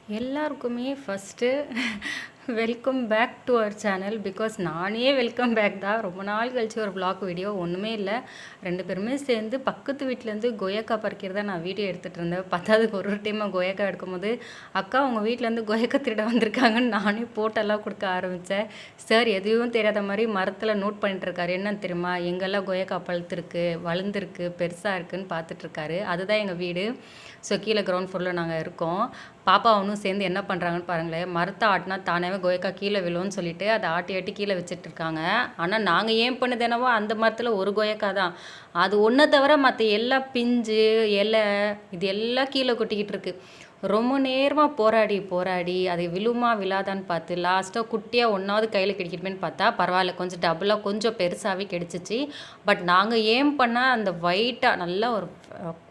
எல்லாருக்குமே first welcome back to our channel. Because நானே welcome back தான். ரொம்ப நாள் கழிச்சு ஒரு vlog வீடியோ ஒன்றுமே இல்லை. 2 பேருமே சேர்ந்து பக்கத்து வீட்டிலேருந்து கொய்யாக்கா பறிக்கிறதா நான் வீடியோ எடுத்துகிட்டு இருந்தேன். பத்தாவதுக்கு ஒரு டைமாக கொய்யாக்கா எடுக்கும்போது அக்கா உங்கள் வீட்டிலேருந்து கொய்யாக்கா திருட வந்திருக்காங்கன்னு நானே போட்டெல்லாம் கொடுக்க ஆரம்பித்தேன். சார் எதுவும் தெரியாத மாதிரி மரத்தில் நோட் பண்ணிட்டுருக்காரு. என்னன்னு தெரியுமா, எங்கெல்லாம் கொய்யாக்கா பழுத்துருக்கு, வளர்ந்துருக்கு, பெருசாக இருக்குன்னு பார்த்துட்ருக்காரு. அதுதான் எங்கள் வீடு. ஸோ கீழே கிரவுண்ட் ஃப்ளோரில் நாங்கள் இருக்கோம். பாப்பா அவனும் சேர்ந்து என்ன பண்ணுறாங்கன்னு பாருங்களேன். மரத்தை ஆட்டினா தானாகவே கொய்யாக்கா கீழே விழும்னு சொல்லிட்டு அதை ஆட்டி ஆட்டி கீழே வச்சிட்ருக்காங்க. ஆனால் நாங்கள் ஏன் பண்ணது என்னவோ அந்த மரத்தில் ஒரு கொய்யாக்கா தான். அது ஒன்றை தவிர மற்ற எல்லாம் பிஞ்சு இலை இது எல்லாம் கீழே கொட்டிக்கிட்டு இருக்கு. ரொம்ப நேரமாக போராடி போராடி அது விழுமா விழாதான்னு பார்த்து லாஸ்ட்டாக குட்டியாக ஒன்றாவது கையில் கிடைக்கணுமேன்னு பார்த்தா பரவாயில்ல, கொஞ்சம் டபுளாக கொஞ்சம் பெருசாகவே கிடச்சிச்சு. பட் நாங்கள் ஏம் பண்ணால் அந்த ஒயிட்டாக நல்லா ஒரு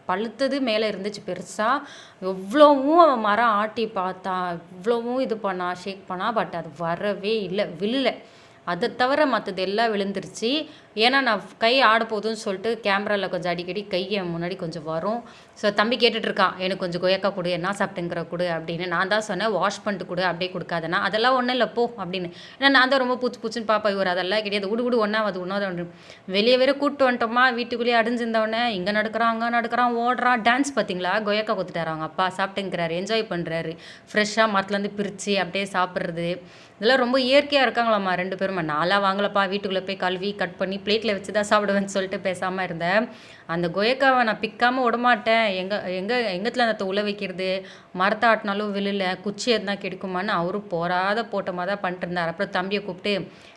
பழுத்தது மேலே இருந்துச்சு பெருசாக. எவ்வளவும் அவன் மரம் ஆட்டி பார்த்தா, இவ்வளவும் இது பண்ணா ஷேக் பண்ணா, பட் அது வரவே இல்லை, விழலை. அதை தவிர மற்றது எல்லாம் விழுந்துருச்சு. ஏன்னா நான் கை ஆட போகுதுன்னு சொல்லிட்டு கேமராவில் கொஞ்சம் அடிக்கடி கையை முன்னாடி கொஞ்சம் வரும். ஸோ தம்பி கேட்டுட்ருக்கான், எனக்கு கொஞ்சம் கொய்யாக்கா கொடு, என்ன சாப்பிட்டுங்கிற கொடு அப்படின்னு. நான் தான் சொன்னேன் வாஷ் பண்ணிட்டு கொடு, அப்படியே கொடுக்காதனா. அதெல்லாம் ஒன்றும் இல்லை போ அப்படின்னு. ஏன்னா நான் தான் ரொம்ப பூச்சி பூச்சின்னு பாப்பா, இவர் அதெல்லாம் கிடையாது, விடு ஒன்றாவது ஒன்றாவது வெளியே வேற கூப்பிட்டு வந்துட்டோமா. வீட்டுக்குள்ளேயே அடைஞ்சிருந்தவொடனே இங்கே நடக்கிறான் அங்கே நடக்கிறான் ஓடுறான். டான்ஸ் பார்த்தீங்களா, கொய்யாக்கா கொடுத்துட்டாரு அவங்க அப்பா, சாப்பிட்டுங்கிறாரு, என்ஜாய் பண்ணுறாரு. ஃப்ரெஷ்ஷாக மரத்துலேருந்து பிரித்து அப்படியே சாப்பிட்றது இதெல்லாம் ரொம்ப இயற்கையாக இருக்காங்களாம்மா 2 பேருமா. நான்லாம் வாங்கலப்பா, வீட்டுக்குள்ளே போய் கழுவி கட் பண்ணி பிளேட்டில் வச்சு தான் சாப்பிடுவேன்னு சொல்லிட்டு பேசாமல் இருந்தேன். அந்த கொய்யாக்காவை நான் பிக்காமல் விடமாட்டேன். எங்கத்தில் அந்த உள்ள வைக்கிறது, மரத்தை ஆட்டினாலும் விழுல, குச்சி எதுனா கிடைக்குமான்னு அவரும் போராத போட்டமாக தான் பண்ணிட்டு இருந்தார். அப்புறம் தம்பியை கூப்பிட்டு,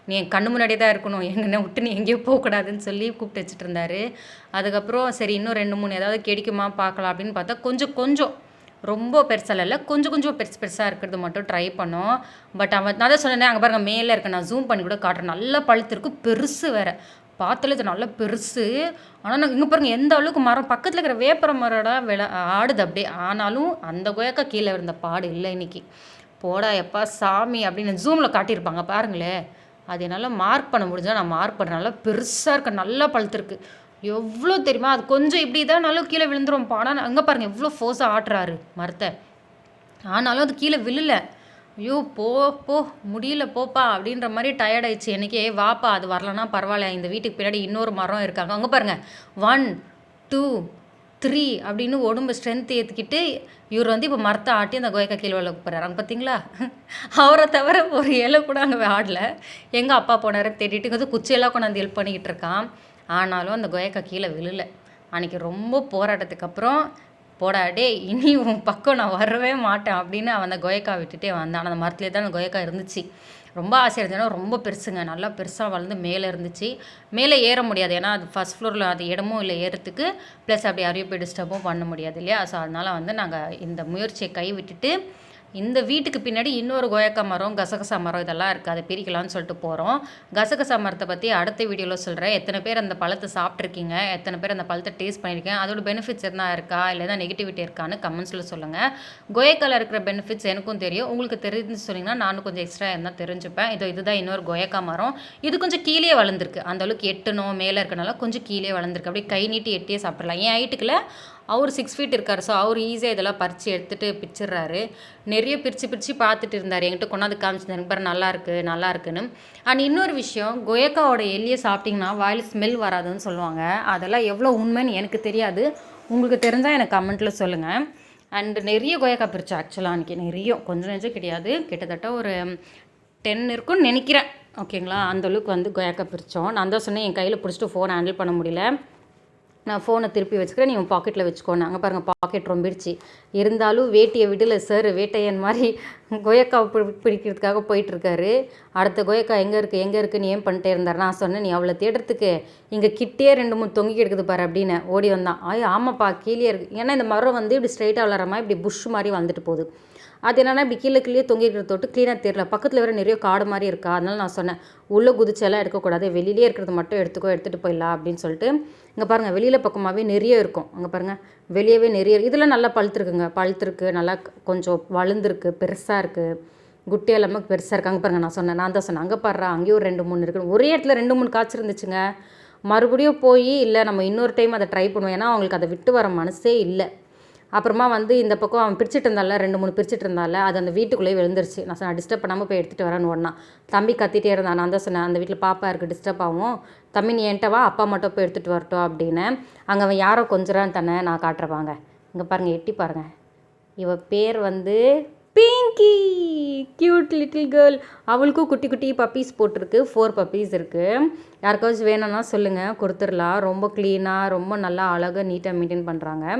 நீ என் கண்ணு முன்னாடியே தான் இருக்கணும், எங்கன்னா விட்டு நீ எங்கேயும் போகக்கூடாதுன்னு சொல்லி கூப்பிட்டு வச்சுட்டு இருந்தார். அதுக்கப்புறம் சரி இன்னும் 2 3 ஏதாவது கிடைக்குமா பார்க்கலாம் அப்படின்னு பார்த்தா கொஞ்சம் கொஞ்சம் ரொம்ப பெருசாக இல்லை, கொஞ்சம் பெருசாக இருக்கிறது மட்டும் ட்ரை பண்ணோம். பட் அவன் நான் தான் சொன்னேன், அங்கே பாருங்கள் மேலே இருக்க, நான் ஜூம் பண்ணி கூட காட்டுறேன், நல்லா பழுத்திருக்கு, பெருசு வேறு. பார்த்தாலே இது நல்லா பெருசு. ஆனால் நாங்கள் இங்கே பாருங்கள் எந்த அளவுக்கு மரம் பக்கத்தில் இருக்கிற வேப்பர மரோட ஆடுது அப்படியே. ஆனாலும் அந்த கொய்யாக்கா கீழே இருந்த பாடு இல்லை இன்னைக்கு. போடா எப்பா சாமி அப்படின்னு ஜூமில் காட்டியிருப்பாங்க பாருங்களேன். அது என்னால் மார்க் பண்ண முடிஞ்சால் நான் மார்க் பண்ணுறேன். நல்லா பெருசாக இருக்க, நல்லா பழுத்திருக்கு. எவ்வளோ தெரியுமா, அது கொஞ்சம் இப்படி தான் நல்லா கீழே விழுந்துரும்ப்பா. ஆனால் அங்கே பாருங்கள் எவ்வளோ ஃபோர்ஸாக ஆட்டுறாரு மரத்தை, ஆனாலும் அது கீழே விழலை. ஐயோ போ போ முடியல போப்பா அப்படின்ற மாதிரி டயர்ட் ஆயிடுச்சு எனக்கே. வாப்பா அது வரலன்னா பரவாயில்ல, இந்த வீட்டுக்கு பின்னாடி இன்னொரு மரம் இருக்காங்க, அங்கே பாருங்கள் 1 2 3 அப்படின்னு உடம்பு ஸ்ட்ரென்த் ஏற்றிக்கிட்டு இவர் வந்து இப்போ மரத்தை ஆட்டி அந்த கொய்யாக்கா கீழே விழ போகிறாரு. அங்கே பார்த்தீங்களா, அவரை தவிர ஒரு இலை கூட அங்கே ஆடல. எங்கள் அப்பா போனார் தேடிட்டு வந்து குச்சியெல்லாம் கொண்டாந்து ஹெல்ப் பண்ணிக்கிட்டு இருக்கான். ஆனாலும் அந்த கொய்யாக்கா கீழே விழலை. அன்றைக்கி ரொம்ப போராட்டத்துக்கு அப்புறம் போடா டே இனி உன் பக்கம் நான் வரவே மாட்டேன் அப்படின்னு அவன் அந்த கொய்யாக்கா விட்டுட்டே வந்தான். அந்த மரத்துலேயே தான் அந்த கொய்யாக்கா இருந்துச்சு. ரொம்ப ஆசையாக இருந்துச்சுன்னா ரொம்ப பெருசுங்க, நல்லா பெருசாக வளர்ந்து மேலே இருந்துச்சு. மேலே ஏற முடியாது, ஏன்னா அது ஃபஸ்ட் ஃப்ளோரில் அது இடமும் இல்லை ஏறத்துக்கு. ப்ளஸ் அப்படி யாரையும் போய் டிஸ்டர்பும் பண்ண முடியாது இல்லையா. ஸோ அதனால் வந்து நாங்கள் இந்த முயற்சியை கை விட்டுட்டு இந்த வீட்டுக்கு பின்னாடி இன்னொரு கொய்யாக்கா மரம், கசகசா மரம் இதெல்லாம் இருக்குது, அதை பிரிக்கலாம்னு சொல்லிட்டு போகிறோம். கசகசா மரத்தை பற்றி அடுத்த வீடியோவில் சொல்கிறேன். எத்தனை பேர் அந்த பழத்தை சாப்பிட்ருக்கீங்க, எத்தனை பேர் அந்த பழத்தை டேஸ்ட் பண்ணியிருக்கேன், அதோட பெனிஃபிட்ஸ் எதுனா இருக்கா இல்லை தான் நெகட்டிவிட்டி இருக்கான்னு கமெண்ட்ஸில் சொல்லுங்கள். கொய்யாக்காவில் இருக்கிற பெனிஃபிட்ஸ் எனக்கும் தெரியும், உங்களுக்கு தெரிஞ்சு சொன்னீங்கன்னா நானும் கொஞ்சம் எக்ஸ்ட்ரா இருந்தால் தெரிஞ்சுப்பேன். இதுதான் இன்னொரு கொய்யாக்கா மரம். இது கொஞ்சம் கீழே வளர்ந்துருக்கு, அந்தளவுக்கு எட்டணும் மேலே இருக்கனால கொஞ்சம் கீழே வளர்ந்துருக்கு. அப்படியே கை நீட்டி எட்டியே சாப்பிட்றலாம். என் ஹைட்டுக்குள்ள அவர் 6 ஃபீட் இருக்கார். ஸோ அவர் ஈஸியாக இதெல்லாம் பறித்து எடுத்துகிட்டு பிச்சிடுறாரு. நிறைய பிரித்து பார்த்துட்டு இருந்தார், என்கிட்ட கொண்டாந்து காமிச்சிருந்தாரு, பாரு நல்லா இருக்குன்னு. அண்ட் இன்னொரு விஷயம், கொய்யாக்காவோட எல்லையை சாப்பிட்டிங்கன்னா வாயில் ஸ்மெல் வராதுன்னு சொல்லுவாங்க. அதெல்லாம் எவ்வளோ உண்மைன்னு எனக்கு தெரியாது, உங்களுக்கு தெரிஞ்சால் எனக்கு கமெண்ட்டில் சொல்லுங்கள். அண்டு நிறைய கொய்யாக்கா பிரித்தோம் ஆக்சுவலாக அன்றைக்கி, நிறைய கொஞ்சம் நெஞ்சம் கிடையாது, கிட்டத்தட்ட ஒரு 10 இருக்குன்னு நினைக்கிறேன். ஓகேங்களா, அந்தளவுக்கு வந்து கொய்யாக்கா பிரித்தோம். நான் தான் சொன்னேன் என் கையில் பிடிச்சிட்டு ஃபோன் ஹேண்டில் பண்ண முடியல, நான் ஃபோனை திருப்பி வச்சுக்கிறேன், நீ உன் பாக்கெட்டில் வச்சுக்கோன்னு. அங்கே பாருங்கள் பாக்கெட் ரொம்பிடுச்சு. இருந்தாலும் வேட்டியை விடலை சார், வேட்டையன் மாதிரி கொய்யாக்காவை பிடிக்கிறதுக்காக போயிட்டுருக்காரு. அடுத்த கொய்யாக்கா எங்கே இருக்குன்னு ஏன் பண்ணிட்டே இருந்தார். நான் சொன்னேன், நீ அவ்வளோ தேடுறதுக்கு இங்கே கிட்டே 2 3 தொங்கி எடுக்குது பாரு அப்படின்னு. ஓடி வந்தான். ஆமாப்பா கீழே இருக்குது. ஏன்னா இந்த மரம் வந்து இப்படி ஸ்ட்ரைட்டாக வளர மாதிரி இப்படி புஷ் மாதிரி வந்துட்டு போகுது. அது என்னென்னா இப்படி கீழே தொங்கி இருக்கிறத தொட்டு க்ளீனாக தெரியல. பக்கத்தில் வேறு நிறைய காடு மாதிரி இருக்கா. அதனால நான் சொன்னேன், உள்ளே குதிச்செல்லாம் எடுக்கக்கூடாது, வெளியிலே இருக்கிறது மட்டும் எடுத்துகிட்டு போயிடலாம் அப்படின்னு சொல்லிட்டு. இங்கே பாருங்கள் வெளியில் பக்கமாகவே நிறைய இருக்கும். அங்கே பாருங்கள் வெளியவே நிறைய இதெல்லாம் நல்லா பழுத்துருக்கு, நல்லா கொஞ்சம் வளர்ந்துருக்கு, பெருசாக இருக்குது, குட்டியாக இல்லாமல் பெருசாக இருக்குது. அங்கே பாருங்கள் நான் தான் சொன்னேன் அங்கே பாடுறா அங்கேயும் ஒரு 2 3 இருக்குது. ஒரே இடத்துல 2 3 காய்ச்சிருந்துச்சுங்க. மறுபடியும் போய் இல்லை நம்ம இன்னொரு டைம் அதை ட்ரை பண்ணுவோம், ஏன்னா அவங்களுக்கு அதை விட்டு வர மனசே இல்லை. அப்புறமா வந்து இந்த பக்கம் அவன் பிரிச்சுட்டு இருந்தால 2 3 பிரிச்சுட்டு இருந்தால அது அந்த வீட்டுக்குள்ளேயே விழுந்துருச்சு. நான் சொன்னேன் டிஸ்டர்ப் பண்ணாமல் போய் எடுத்துகிட்டு வரேன்னு ஓடினான். தம்பி கத்திட்டே இருந்தான். நான் தான் சொன்னேன் அந்த வீட்டில் பாப்பா இருக்குது டிஸ்டர்ப் ஆகும், தம்பி நீ என்கிட்ட வா, அப்பா மட்டும் போய் எடுத்துகிட்டு வரட்டும் அப்படின்னு. அங்கே அவன் யாரோ கொஞ்சறான்னு தானே நான் காட்டுறவாங்க. இங்கே பாருங்கள், எட்டி பாருங்கள். இவ பேர் வந்து பிங்கி, க்யூட் லிட்டில் கேர்ள். அவளுக்கும் குட்டி குட்டி பப்பீஸ் போட்டிருக்கு. 4 பப்பீஸ் இருக்குது. யாருக்காச்சும் வேணும்னா சொல்லுங்கள், கொடுத்துடலாம். ரொம்ப க்ளீனாக ரொம்ப நல்லா அழகாக நீட்டாக மெயின்டைன் பண்ணுறாங்க.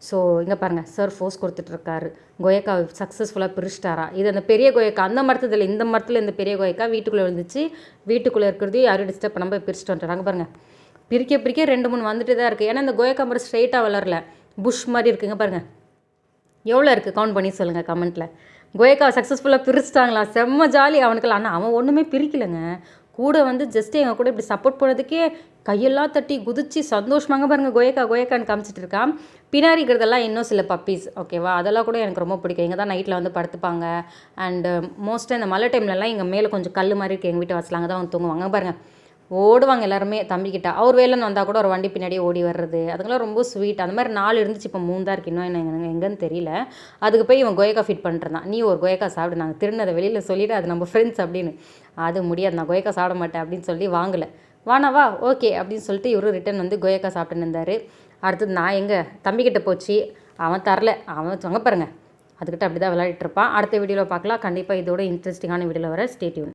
ஸோ இங்கே பாருங்கள், சார் ஃபோர்ஸ் கொடுத்துட்ருக்காரு. கொயக்கா சக்ஸஸ்ஃபுல்லாக பிரிச்சிட்டாரா. இது அந்த பெரிய கொயக்கா அந்த மரத்தில், இந்த மரத்தில் இந்த பெரிய கொயக்கா வீட்டுக்குள்ளே விழுந்துச்சு. வீட்டுக்குள்ளே இருக்கிறது யாரும் டிஸ்டர்ப் பண்ணாமல் போய் பிரிச்சுட்டு வந்துட்டாங்க. பாருங்கள், பிரிக்க 2 3 வந்துட்டு தான் இருக்குது. ஏன்னா இந்த கொயக்கா மரம் ஸ்ட்ரைட்டாக வளரல, புஷ் மாதிரி இருக்குங்க. பாருங்கள் எவ்வளோ இருக்குது, கவுண்ட் பண்ணி சொல்லுங்கள் கமெண்ட்டில். கொயக்கா சக்ஸஸ்ஃபுல்லாக பிரிச்சிட்டாங்களா, செம்ம ஜாலி அவனுக்கெல்லாம். ஆனால் அவன் ஒன்றுமே பிரிக்கலைங்க. கூட வந்து ஜஸ்ட்டு எங்கள் கூட இப்படி சப்போர்ட் பண்ணதுக்கே கையெல்லாம் தட்டி குதிச்சு சந்தோஷமாங்க. பாருங்கள் கொயக்கான்னு காமிச்சிட்டு இருக்கான். பின்னாடி இருக்கிறதெல்லாம் இன்னும் சில பப்பீஸ், ஓகேவா. அதெல்லாம் கூட எனக்கு ரொம்ப பிடிக்கும். இங்கே தான் நைட்டில் வந்து படுத்துப்பாங்க. அண்டு மோஸ்ட்டாக இந்த மழை டைம்லலாம் இங்கே மேலே கொஞ்சம் கல் மாதிரி இருக்குது எங்கள் வீட்டு வாசல், அங்கே தான் வந்து தூங்குவாங்க. பாருங்கள் ஓடுவாங்க எல்லாருமே தம்பிக்கிட்ட. அவர் வேலைன்னு வந்தால் கூட ஒரு வண்டி பின்னாடியே ஓடி வர்றது, அதுங்களாம் ரொம்ப ஸ்வீட். அந்த மாதிரி 4 இருந்துச்சு, இப்போ 3 தான் இருக்குது. இன்னும் என்ன எங்கேன்னு தெரியல. அதுக்கு போய் இவன் கொயக்கா ஃபீட் பண்ணிட்டுருந்தான். நீ ஒரு கொயக்கா சாப்பிடு, நாங்கள் திருநதை வெளியில் சொல்லிவிட்டு அது நம்ம ஃப்ரெண்ட்ஸ் அப்படின்னு. அது முடியாது, நான் கொயக்கா சாப்பிட மாட்டேன் அப்படின்னு சொல்லி வாங்கலை. வானவா ஓகே அப்படின்னு சொல்லிட்டு இவரும் ரிட்டன் வந்து கொயக்கா சாப்பிட்டுன்னு இருந்தார். அடுத்தது நான் எங்கள் தம்பிக்கிட்ட போச்சு, அவன் தரல. அவன் சொங்க பாருங்கள், அதுக்கிட்ட அப்படி தான் விளையாடிட்டு இருப்பான். அடுத்த வீடியோவில் பார்க்கலாம். கண்டிப்பாக இதோட இன்ட்ரெஸ்டிங்கான வீடியோவில் வர ஸ்டே டியூன்.